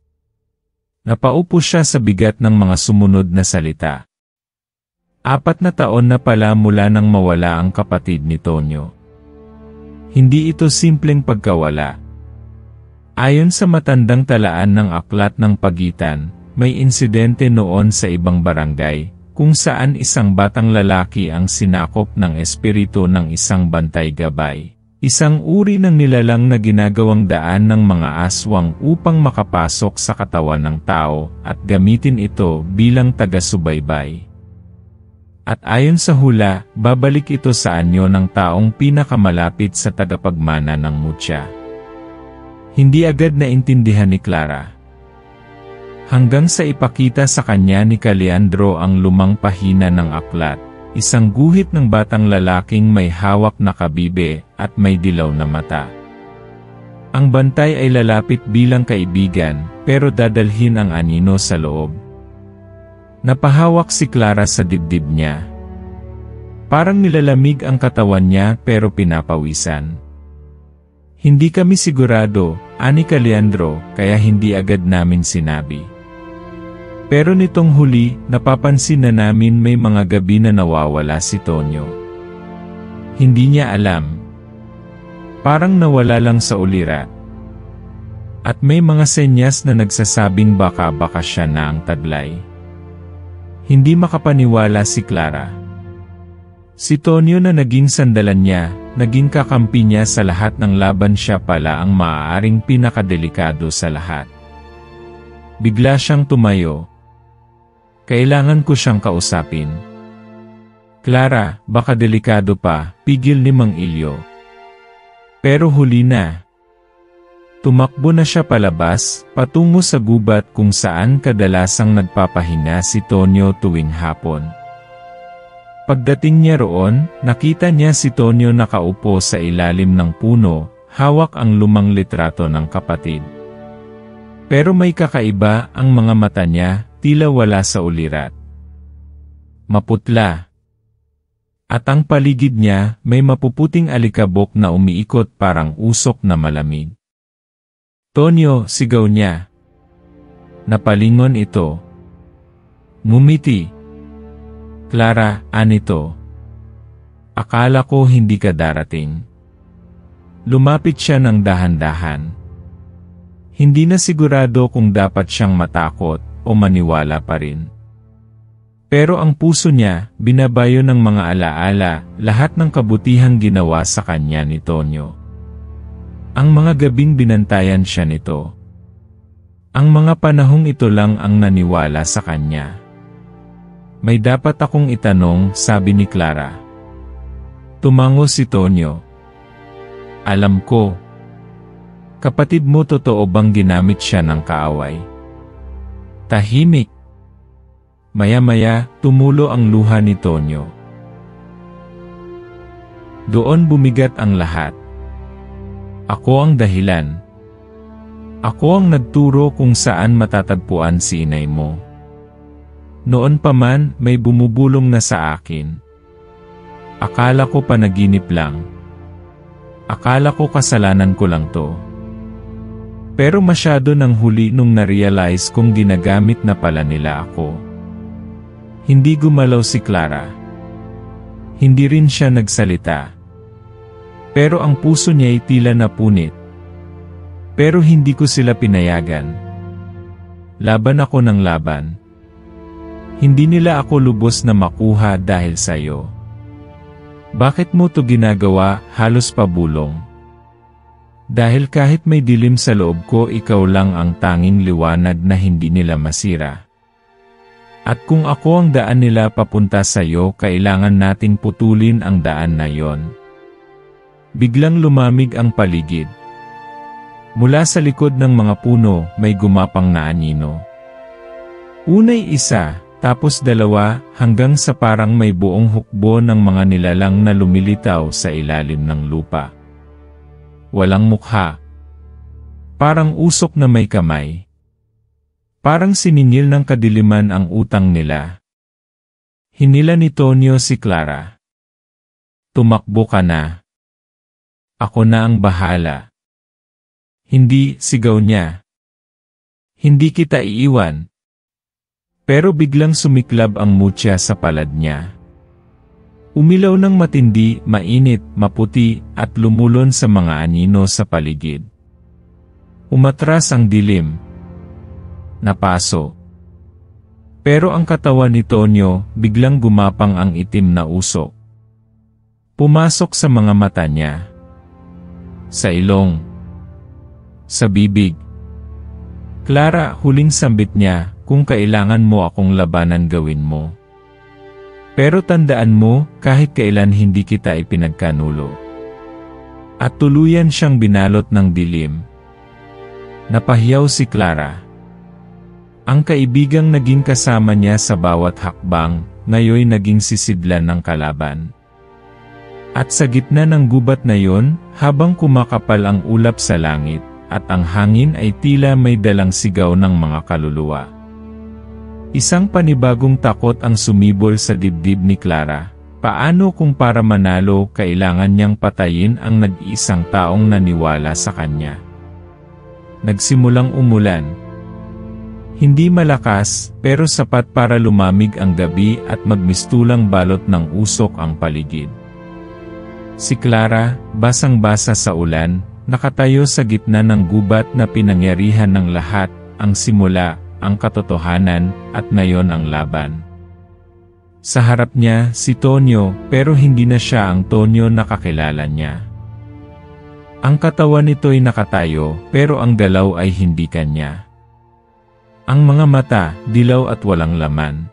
Napaupo siya sa bigat ng mga sumunod na salita. 4 na taon na pala mula nang mawala ang kapatid ni Tonyo. Hindi ito simpleng pagkawala. Ayon sa matandang talaan ng Aklat ng Pagitan, may insidente noon sa ibang barangay, kung saan isang batang lalaki ang sinakop ng espiritu ng isang bantay gabay. Isang uri ng nilalang na ginagawang daan ng mga aswang upang makapasok sa katawan ng tao at gamitin ito bilang taga-subaybay. At ayon sa hula, babalik ito sa anyo ng taong pinakamalapit sa tagapagmana ng mutya. Hindi agad naintindihan ni Clara. Hanggang sa ipakita sa kanya ni Leandro ang lumang pahina ng aklat, isang guhit ng batang lalaking may hawak na kabibe at may dilaw na mata. Ang bantay ay lalapit bilang kaibigan, pero dadalhin ang anino sa loob. Napahawak si Clara sa dibdib niya. Parang nilalamig ang katawan niya pero pinapawisan. Hindi kami sigurado, ani Leandro, kaya hindi agad namin sinabi. Pero nitong huli, napapansin na namin may mga gabi na nawawala si Tonyo. Hindi niya alam. Parang nawala lang sa ulirat. At may mga senyas na nagsasabing baka siya na ang taglay. Hindi makapaniwala si Clara. Si Tonyo na naging sandalan niya, naging kakampi niya sa lahat ng laban, siya pala ang maaaring pinakadelikado sa lahat. Bigla siyang tumayo. Kailangan ko siyang kausapin. Clara, baka delikado pa, pigil ni Mang Ilyo. Pero huli na. Tumakbo na siya palabas, patungo sa gubat kung saan kadalasang nagpapahinga si Tonyo tuwing hapon. Pagdating niya roon, nakita niya si Tonyo nakaupo sa ilalim ng puno, hawak ang lumang litrato ng kapatid. Pero may kakaiba, ang mga mata niya, tila wala sa ulirat. Maputla. At ang paligid niya, may mapuputing alikabok na umiikot parang usok na malamig. Tonyo, sigaw niya. Napalingon ito. Ngumiti. Clara, anito? Akala ko hindi ka darating. Lumapit siya ng dahan-dahan. Hindi na sigurado kung dapat siyang matakot o maniwala pa rin. Pero ang puso niya, binabayo ng mga alaala, lahat ng kabutihang ginawa sa kanya ni Tonyo. Ang mga gabing binantayan siya nito. Ang mga panahong ito lang ang naniwala sa kanya. May dapat akong itanong, sabi ni Clara. Tumango si Tonyo. Alam ko. Kapatid mo, totoo bang ginamit siya ng kaaway? Tahimik. Maya-maya, tumulo ang luha ni Tonyo. Doon bumigat ang lahat. Ako ang dahilan. Ako ang nagturo kung saan matatagpuan si inay mo. Noon pa man, may bumubulong na sa akin. Akala ko panaginip lang. Akala ko kasalanan ko lang to. Pero masyado nang huli nung na-realize kong ginagamit na pala nila ako. Hindi gumalaw si Clara. Hindi rin siya nagsalita. Pero ang puso niya ay tila napunit. Pero hindi ko sila pinayagan. laban ako ng laban. Hindi nila ako lubos na makuha dahil sa'yo. Bakit mo to ginagawa, halos pabulong? Dahil kahit may dilim sa loob ko, ikaw lang ang tanging liwanag na hindi nila masira. At kung ako ang daan nila papunta sa'yo, kailangan nating putulin ang daan na yon. Biglang lumamig ang paligid. Mula sa likod ng mga puno, may gumapang na anino. Unay isa, tapos dalawa, hanggang sa parang may buong hukbo ng mga nilalang na lumilitaw sa ilalim ng lupa. Walang mukha. Parang usok na may kamay. Parang siningil ng kadiliman ang utang nila. Hinila ni Tonyo si Clara. Tumakbo ka na. Ako na ang bahala. Hindi, sigaw niya. Hindi kita iiwan. Pero biglang sumiklab ang mutya sa palad niya. Umilaw ng matindi, mainit, maputi, at lumulon sa mga anino sa paligid. Umatras ang dilim. Napaso. Pero ang katawan ni Tonyo, biglang gumapang ang itim na usok. Pumasok sa mga mata niya. Sa ilong. Sa bibig. Clara, huling sambit niya, kung kailangan mo akong labanan gawin mo. Pero tandaan mo, kahit kailan hindi kita ipinagkanulo. At tuluyan siyang binalot ng dilim. Napahiyaw si Clara. Ang kaibigang naging kasama niya sa bawat hakbang, ngayon naging sisidlan ng kalaban. At sa gitna ng gubat na yon, habang kumakapal ang ulap sa langit, at ang hangin ay tila may dalang sigaw ng mga kaluluwa. Isang panibagong takot ang sumibol sa dibdib ni Clara. Paano kung para manalo kailangan niyang patayin ang nag-iisang taong naniwala sa kanya? Nagsimulang umulan. Hindi malakas, pero sapat para lumamig ang gabi at magmistulang balot ng usok ang paligid. Si Clara, basang-basa sa ulan, nakatayo sa gitna ng gubat na pinangyarihan ng lahat, ang simula, ang katotohanan, at ngayon ang laban. Sa harap niya, si Tonyo, pero hindi na siya ang Tonyo na kakilala niya. Ang katawan nito'y nakatayo, pero ang galaw ay hindi kanya. Ang mga mata, dilaw at walang laman.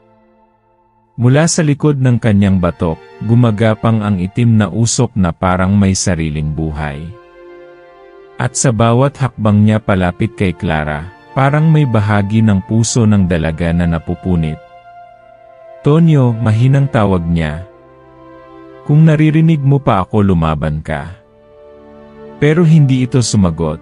Mula sa likod ng kanyang batok, gumagapang ang itim na usok na parang may sariling buhay. At sa bawat hakbang niya palapit kay Clara, parang may bahagi ng puso ng dalaga na napupunit. Tonyo, mahinang tawag niya. Kung naririnig mo pa ako, lumaban ka. Pero hindi ito sumagot.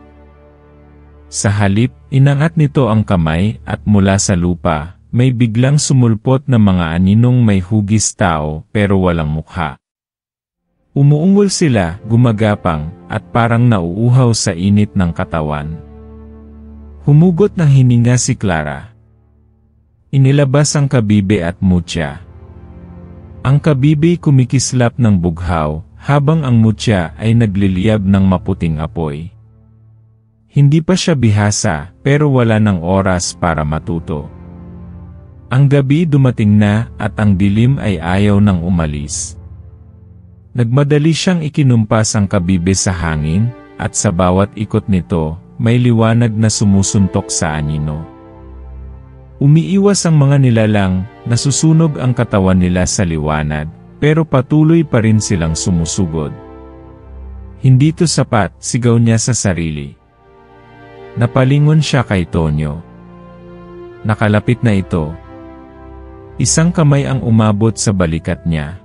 Sa halip, inangat nito ang kamay at mula sa lupa, may biglang sumulpot na mga aninong may hugis tao pero walang mukha. Umuungol sila, gumagapang, at parang nauuhaw sa init ng katawan. Humugot ng hininga si Clara. Inilabas ang kabibe at mutya. Ang kabibe kumikislap ng bughaw, habang ang mutya ay nagliliyab ng maputing apoy. Hindi pa siya bihasa, pero wala ng oras para matuto. Ang gabi dumating na, at ang dilim ay ayaw nang umalis. Nagmadali siyang ikinumpas ang kabibe sa hangin, at sa bawat ikot nito, may liwanag na sumusuntok sa anino. Umiiwas ang mga nilalang, nasusunog ang katawan nila sa liwanag, pero patuloy pa rin silang sumusugod. Hindi to sapat, sigaw niya sa sarili. Napalingon siya kay Tonyo. Nakalapit na ito. Isang kamay ang umabot sa balikat niya.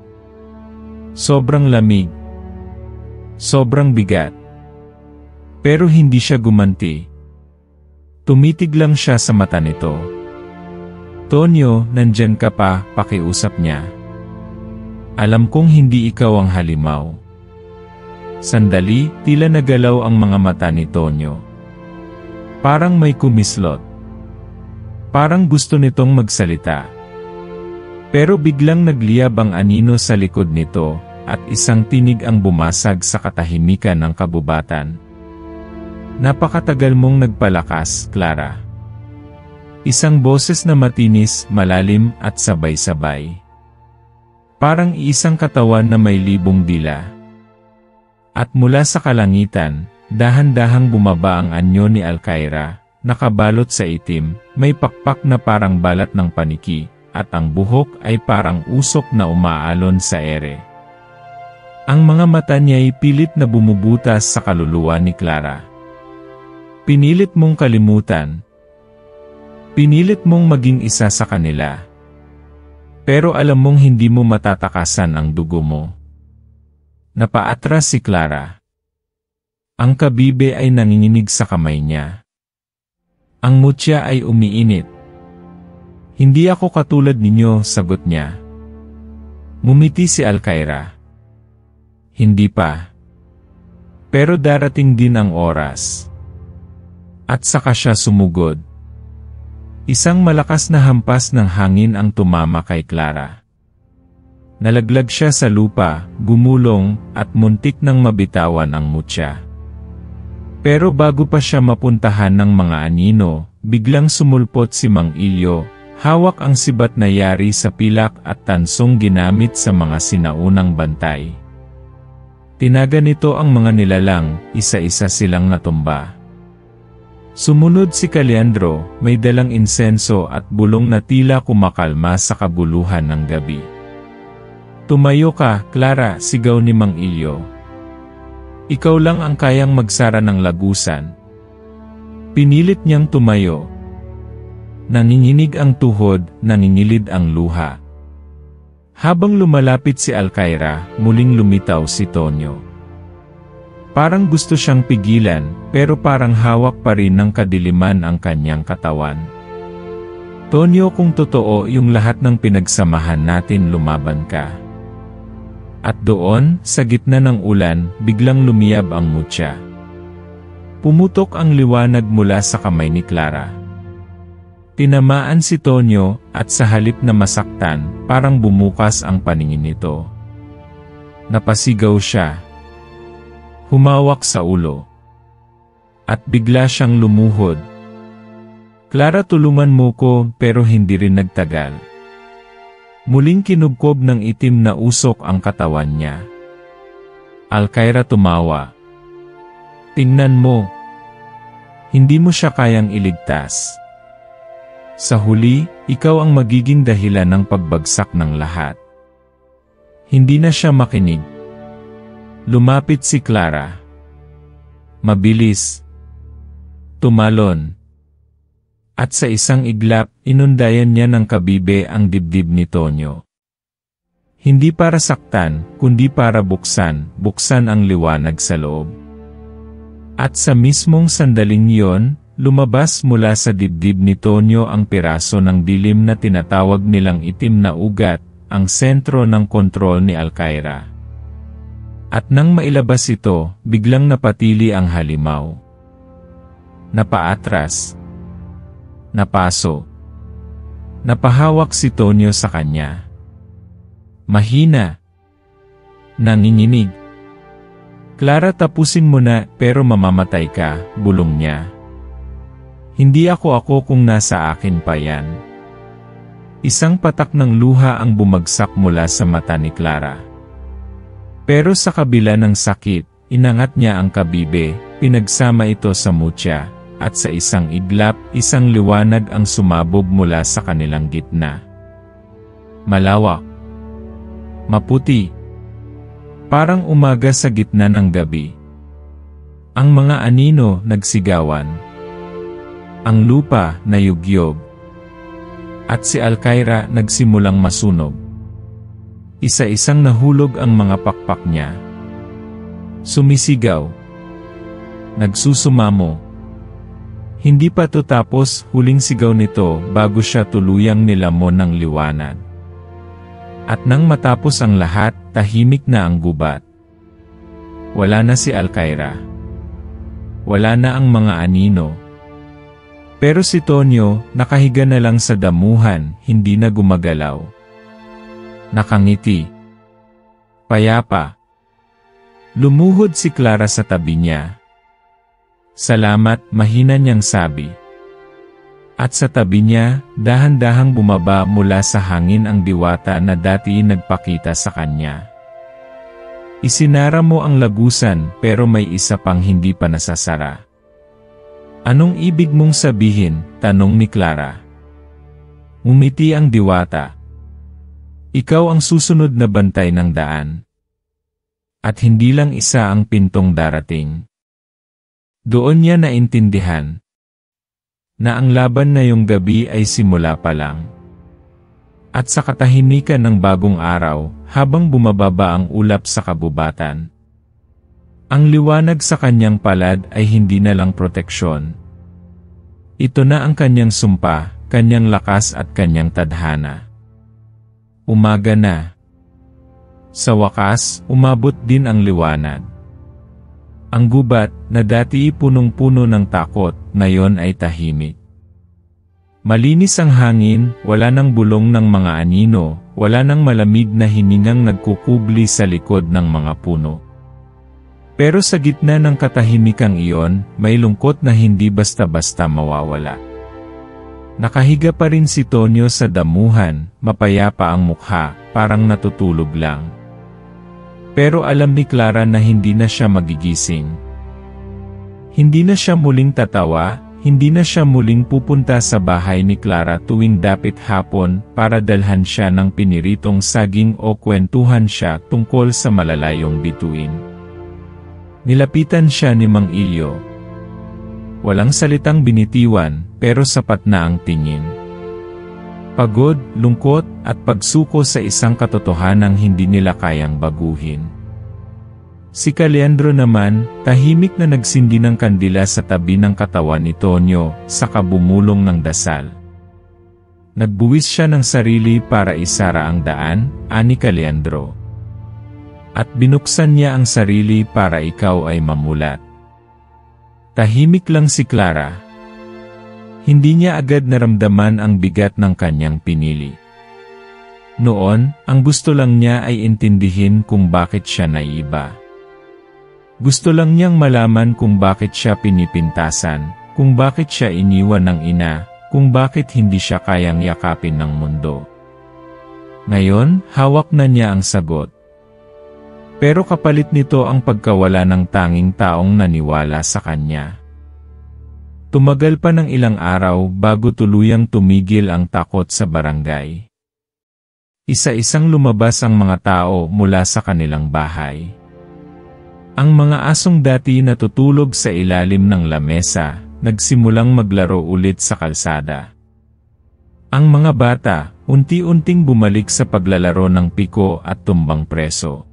Sobrang lamig. Sobrang bigat. Pero hindi siya gumanti. Tumitig lang siya sa mata nito. Tonyo, nandyan ka pa, pakiusap niya. Alam kong hindi ikaw ang halimaw. Sandali, tila nagalaw ang mga mata ni Tonyo. Parang may kumislot. Parang gusto nitong magsalita. Pero biglang nagliyab ang anino sa likod nito, at isang tinig ang bumasag sa katahimikan ng kabubatan. Napakatagal mong nagpalakas, Clara. Isang boses na matinis, malalim at sabay-sabay. Parang isang katawan na may libong dila. At mula sa kalangitan, dahan-dahang bumaba ang anyo ni Alcaira, nakabalot sa itim, may pakpak na parang balat ng paniki, at ang buhok ay parang usok na umaalon sa ere. Ang mga mata niya ay pilit na bumubutas sa kaluluwa ni Clara. Pinilit mong kalimutan. Pinilit mong maging isa sa kanila. Pero alam mong hindi mo matatakasan ang dugo mo. Napaatras si Clara. Ang kabibe ay nanginginig sa kamay niya. Ang mutya ay umiinit. Hindi ako katulad ninyo, sagot niya. Ngumiti si Alcaira. Hindi pa. Pero darating din ang oras. At saka siya sumugod. Isang malakas na hampas ng hangin ang tumama kay Clara. Nalaglag siya sa lupa, gumulong, at muntik nang mabitawan ang mutya. Pero bago pa siya mapuntahan ng mga anino, biglang sumulpot si Mang Ilyo, hawak ang sibat na yari sa pilak at tansong ginamit sa mga sinaunang bantay. Tinaga nito ang mga nilalang, isa-isa silang natumba. Sumunod si Caliandro, may dalang insenso at bulong na tila kumakalma sa kabuluhan ng gabi. Tumayo ka, Clara, sigaw ni Mang Ilyo. Ikaw lang ang kayang magsara ng lagusan. Pinilit niyang tumayo. Nanginginig ang tuhod, nangingilid ang luha. Habang lumalapit si Alcaira, muling lumitaw si Tonyo. Parang gusto siyang pigilan, pero parang hawak pa rin ng kadiliman ang kanyang katawan. Tonyo, kung totoo yung lahat ng pinagsamahan natin, lumaban ka. At doon, sa gitna ng ulan, biglang lumiyab ang mutya. Pumutok ang liwanag mula sa kamay ni Clara. Tinamaan si Tonyo, at sa halip na masaktan, parang bumukas ang paningin nito. Napasigaw siya. Humawak sa ulo. At bigla siyang lumuhod. Clara, tulungan mo ko, pero hindi rin nagtagal. Muling kinubkob ng itim na usok ang katawan niya. Alcaira tumawa. Tingnan mo. Hindi mo siya kayang iligtas. Sa huli, ikaw ang magiging dahilan ng pagbagsak ng lahat. Hindi na siya makinig. Lumapit si Clara. Mabilis. Tumalon. At sa isang iglap, inundayan niya ng kabibe ang dibdib ni Tonyo. Hindi para saktan, kundi para buksan ang liwanag sa loob. At sa mismong sandaling iyon, lumabas mula sa dibdib ni Tonyo ang piraso ng dilim na tinatawag nilang itim na ugat, ang sentro ng kontrol ni Alcaira. At nang mailabas ito, biglang napatili ang halimaw. Napaatras. Napaso. Napahawak si Tonyo sa kanya. Mahina. Nanginginig. Clara, tapusin mo na, pero mamamatay ka, bulong niya. Hindi ako kung nasa akin pa yan. Isang patak ng luha ang bumagsak mula sa mata ni Clara. Pero sa kabila ng sakit, inangat niya ang kabibe, pinagsama ito sa mutya, at sa isang iglap, isang liwanag ang sumabog mula sa kanilang gitna. Malawak. Maputi. Parang umaga sa gitna ng gabi. Ang mga anino nagsigawan. Ang lupa nayugyog. At si Alcaira nagsimulang masunog. Isa-isang nahulog ang mga pakpak niya. Sumisigaw. Nagsusumamo. Hindi pa to tapos, huling sigaw nito bago siya tuluyang nilamon ng liwanag. At nang matapos ang lahat, tahimik na ang gubat. Wala na si Alcaira. Wala na ang mga anino. Pero si Tonyo, nakahiga na lang sa damuhan, hindi na gumagalaw. Nakangiti. Payapa. Lumuhod si Clara sa tabi niya. Salamat, mahina niyang sabi. At sa tabi niya, dahan-dahang bumaba mula sa hangin ang diwata na dati nagpakita sa kanya. Isinara mo ang lagusan pero may isa pang hindi pa nasasara. Anong ibig mong sabihin? Tanong ni Clara. Umiti ang diwata. Ikaw ang susunod na bantay ng daan. At hindi lang isa ang pintong darating. Doon niya naintindihan na ang laban na yung gabi ay simula pa lang. At sa katahimikan ng bagong araw, habang bumababa ang ulap sa kabubatan, ang liwanag sa kanyang palad ay hindi na lang proteksyon. Ito na ang kanyang sumpa, kanyang lakas at kanyang tadhana. Umaga na. Sa wakas, umabot din ang liwanag. Ang gubat, na dati punong-puno ng takot, ngayon ay tahimik. Malinis ang hangin, wala nang bulong ng mga anino, wala nang malamig na hiningang nagkukubli sa likod ng mga puno. Pero sa gitna ng katahimikang iyon, may lungkot na hindi basta-basta mawawala. Nakahiga pa rin si Tonyo sa damuhan, mapayapa ang mukha, parang natutulog lang. Pero alam ni Clara na hindi na siya magigising. Hindi na siya muling tatawa, hindi na siya muling pupunta sa bahay ni Clara tuwing dapit hapon para dalhan siya ng piniritong saging o kwentuhan siya tungkol sa malalayong bituin. Nilapitan siya ni Mang Ilyo. Walang salitang binitiwan, pero sapat na ang tingin. Pagod, lungkot, at pagsuko sa isang katotohanang hindi nila kayang baguhin. Si Caliandro naman, tahimik na nagsindi ng kandila sa tabi ng katawan ni Tonyo, saka bumulong ng dasal. Nagbuwis siya ng sarili para isara ang daan, ani Caliandro. At binuksan niya ang sarili para ikaw ay mamulat. Tahimik lang si Clara. Hindi niya agad naramdaman ang bigat ng kanyang pinili. Noon, ang gusto lang niya ay intindihin kung bakit siya naiba. Gusto lang niyang malaman kung bakit siya pinipintasan, kung bakit siya iniwan ng ina, kung bakit hindi siya kayang yakapin ng mundo. Ngayon, hawak na niya ang sagot. Pero kapalit nito ang pagkawala ng tanging taong naniwala sa kanya. Tumagal pa ng ilang araw bago tuluyang tumigil ang takot sa barangay. Isa-isang lumabas ang mga tao mula sa kanilang bahay. Ang mga asong dati natutulog sa ilalim ng lamesa, nagsimulang maglaro ulit sa kalsada. Ang mga bata, unti-unting bumalik sa paglalaro ng piko at tumbang preso.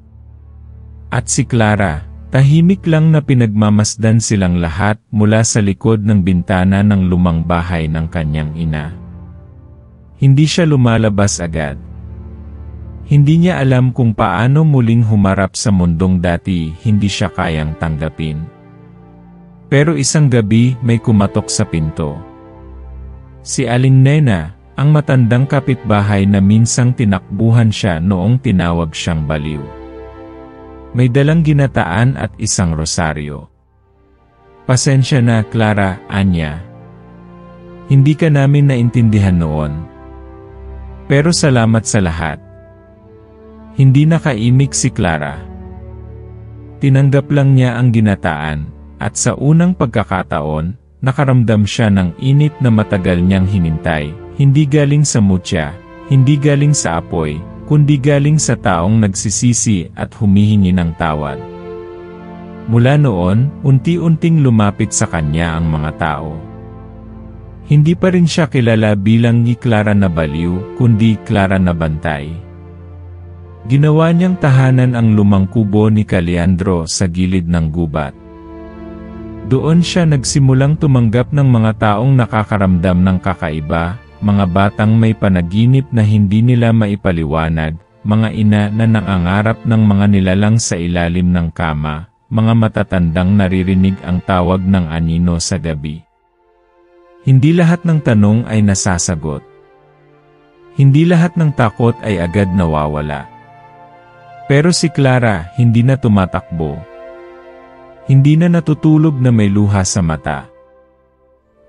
At si Clara, tahimik lang na pinagmamasdan silang lahat mula sa likod ng bintana ng lumang bahay ng kanyang ina. Hindi siya lumalabas agad. Hindi niya alam kung paano muling humarap sa mundong dati hindi siya kayang tanggapin. Pero isang gabi may kumatok sa pinto. Si Aling Nena, ang matandang kapitbahay na minsang tinakbuhan siya noong tinawag siyang baliw. May dalang ginataan at isang rosaryo. Pasensya na, Clara, anya. Hindi ka namin naintindihan noon. Pero salamat sa lahat. Hindi nakaimik si Clara. Tinanggap lang niya ang ginataan, at sa unang pagkakataon, nakaramdam siya ng init na matagal niyang hinintay, hindi galing sa mutya, hindi galing sa apoy, kundi galing sa taong nagsisisi at humihingi ng tawad. Mula noon, unti-unting lumapit sa kanya ang mga tao. Hindi pa rin siya kilala bilang ni Clara na baliw, kundi Clara na bantay. Ginawa niyang tahanan ang lumang kubo ni Caliandro sa gilid ng gubat. Doon siya nagsimulang tumanggap ng mga taong nakakaramdam ng kakaiba, mga batang may panaginip na hindi nila maipaliwanag, mga ina na nangangarap ng mga nilalang sa ilalim ng kama, mga matatandang naririnig ang tawag ng anino sa gabi. Hindi lahat ng tanong ay nasasagot. Hindi lahat ng takot ay agad nawawala. Pero si Clara hindi na tumatakbo. Hindi na natutulog na may luha sa mata.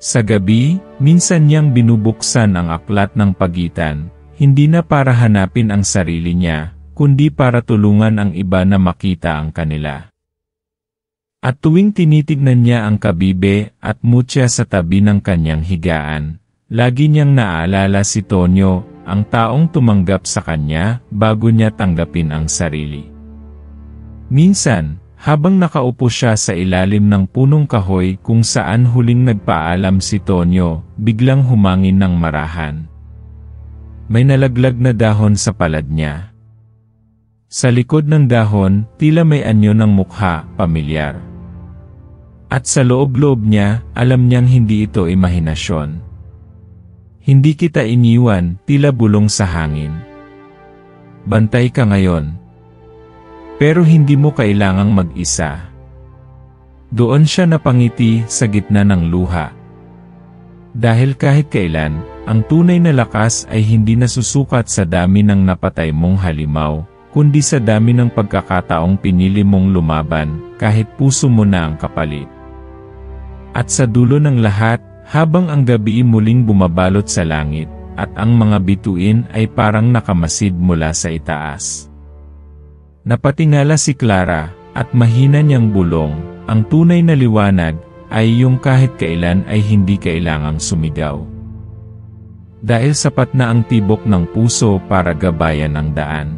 Sa gabi, minsan niyang binubuksan ang aklat ng pagitan, hindi na para hanapin ang sarili niya, kundi para tulungan ang iba na makita ang kanila. At tuwing tinitignan niya ang kabibe at mutya sa tabi ng kanyang higaan, lagi niyang naaalala si Tonyo, ang taong tumanggap sa kanya bago niya tanggapin ang sarili. Minsan, habang nakaupo siya sa ilalim ng punong kahoy kung saan huling nagpaalam si Tonyo, biglang humangin ng marahan. May nalaglag na dahon sa palad niya. Sa likod ng dahon, tila may anyo ng mukha, pamilyar. At sa loob-loob niya, alam niyang hindi ito imahinasyon. Hindi kita iniwan, tila bulong sa hangin. Bantay ka ngayon. Pero hindi mo kailangang mag-isa. Doon siya napangiti sa gitna ng luha. Dahil kahit kailan, ang tunay na lakas ay hindi nasusukat sa dami ng napatay mong halimaw, kundi sa dami ng pagkakataong pinili mong lumaban, kahit puso mo na ang kapalit. At sa dulo ng lahat, habang ang gabi muling bumabalot sa langit, at ang mga bituin ay parang nakamasid mula sa itaas. Napatingala si Clara, at mahina niyang bulong, ang tunay na liwanag, ay yung kahit kailan ay hindi kailangang sumigaw. Dahil sapat na ang tibok ng puso para gabayan ang daan.